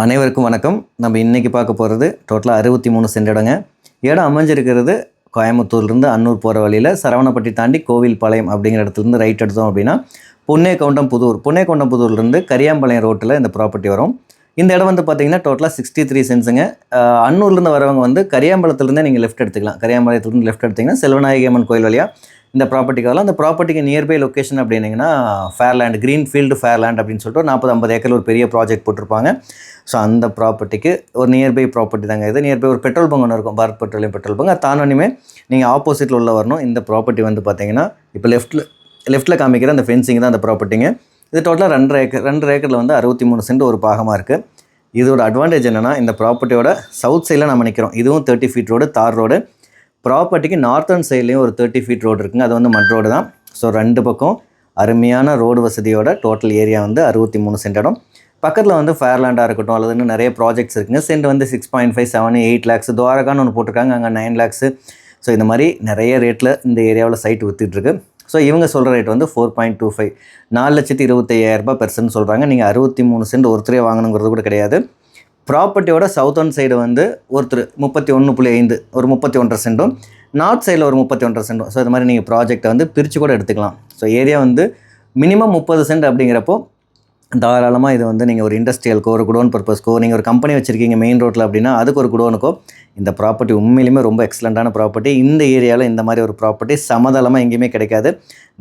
அனைவருக்கும் வணக்கம். நம்ம இன்றைக்கி பார்க்க போகிறது டோட்டலாக 63 சென்ட் இடங்க. இடம் அமைஞ்சிருக்கிறது கோயம்புத்தூர்லேருந்து அன்னூர் போகிற வழியில் சரவணப்பட்டி தாண்டி கோவில்பாளையம் அப்படிங்கிற இடத்துலேருந்து ரைட் எடுத்தோம் அப்படின்னா புன்னேகவுண்டம்புதூர்லேருந்து கரியாம்பாளையம் ரோட்டில் இந்த ப்ராப்பர்ட்டி வரும். இந்த இடம் வந்து பார்த்திங்கன்னா டோட்டலாக 63 சென்ட்ஸுங்க. அன்னூர்லேருந்து வரவங்க வந்து கரியாம்பாளையத்துலேருந்தே நீங்கள் லெஃப்ட் எடுத்துக்கலாம். கரியாம்பாளையத்துலேருந்து லெஃப்ட் எடுத்திங்கன்னா செல்வநாயகி அம்மன் கோயில் வழியாக இந்த ப்ராப்பர்ட்டிக்கு வரலாம். அந்த ப்ராப்பர்ட்டிக்கு நியர்பை லொக்கேஷன் அப்படின்னிங்கன்னா ஃபேர்லேண்ட், க்ரீன்ஃபீல்டு ஃபேர்லேண்ட் அப்படின்னு சொல்லிட்டு ஒரு 40-50 ஏக்கர் ஒரு பெரிய ப்ராஜெக்ட் போட்டிருப்பாங்க. ஸோ அந்த ப்ராப்பர்ட்டிக்கு ஒரு நியர்பை ப்ராப்பர்ட்டி தாங்க இது. நியர்பை ஒரு பெட்ரோல் பங்க் ஒன்று இருக்கும், பாரத் பெட்ரோல் பங்க். அது தானோனியுமே நீங்கள் ஆப்போசிட்டில் உள்ள வரணும். இந்த ப்ராப்பர்ட்டி வந்து பார்த்தீங்கன்னா இப்போ லெஃப்ட்டில் காமிக்கிற அந்த ஃபென்சிங் தான் அந்த ப்ராப்பர்ட்டிங்க. இது டோட்டலாக 2 ஏக்கரில் வந்து 63 சென்ட் ஒரு பாகமாக இருக்குது. இதோட அட்வான்டேஜ் என்னென்னா, இந்த ப்ராப்பர்ட்டியோட சவுத் சைடில் நம்ம நிற்கிறோம். இதுவும் 30 ஃபீட் ரோடு, தார் ரோடு. ப்ராப்பர்ட்டிக்கு நார்த்தன் சைட்லேயும் ஒரு 30 ஃபீட் ரோடு இருக்குங்க. அது வந்து மட் ரோடு தான். ஸோ 2 பக்கம் அருமையான ரோடு வசதியோட டோட்டல் ஏரியா வந்து 63 சென்ட் இடம். பக்கத்தில் வந்து ஃபேர்லேண்டாக இருக்கட்டும் அல்லது இன்னும் நிறைய ப்ராஜெக்ட்ஸ் இருக்குங்க. சென்ட் வந்து 6.5, 7, 8 லேக்ஸ். துவாரகான்னு ஒன்று போட்டிருக்காங்க, அங்கே 9 லேக்ஸு. ஸோ இந்த மாதிரி நிறைய ரேட்டில் இந்த ஏரியாவில் சைட் விற்றுட்டுருக்கு. ஸோ இவங்க சொல்கிற ரேட் வந்து 4.25, 4,25,000 பெர்சன்ட் சொல்கிறாங்க. நீங்கள் 63 சென்ட் ஒருத்தரே வாங்கணுங்கிறது கூட கிடையாது. ப்ராப்பர்ட்டியோட சவுத்தர்ன் சைடு வந்து ஒருத்தர் 31.5, ஒரு 31.5 சென்டும், நார்த் சைடில் ஒரு 31.5 சென்டும். ஸோ இது மாதிரி நீங்கள் ப்ராஜெக்டை வந்து பிரித்து கூட எடுத்துக்கலாம். ஸோ ஏரியா வந்து மினிமம் 30 சென்ட் அப்படிங்கிறப்போ தாராளமாக இது வந்து நீங்கள் ஒரு இண்டஸ்ட்ரியலுக்கோ ஒரு குடோன் பர்பஸ்க்கோ, நீங்கள் ஒரு கம்பெனி வச்சுருக்கீங்க மெயின் ரோட்டில் அப்படின்னா அதுக்கு ஒரு குடோனுக்கோ இந்த ப்ராப்பர்ட்டி உண்மையிலுமே ரொம்ப எக்ஸலண்ட்டான ப்ராப்பர்ட்டி. இந்த ஏரியாவில் இந்த மாதிரி ஒரு ப்ராப்பர்ட்டி சமதளமாக எங்கேயுமே கிடைக்காது.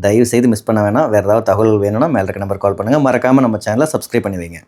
தயவு செய்து மிஸ் பண்ண வேணாம். வேறு ஏதாவது தகவல் வேணும்னா மேலே இருக்க நம்பர் கால் பண்ணுங்கள். மறக்காமல் நம்ம சேனலை சப்ஸ்கிரைப் பண்ணி வைங்க.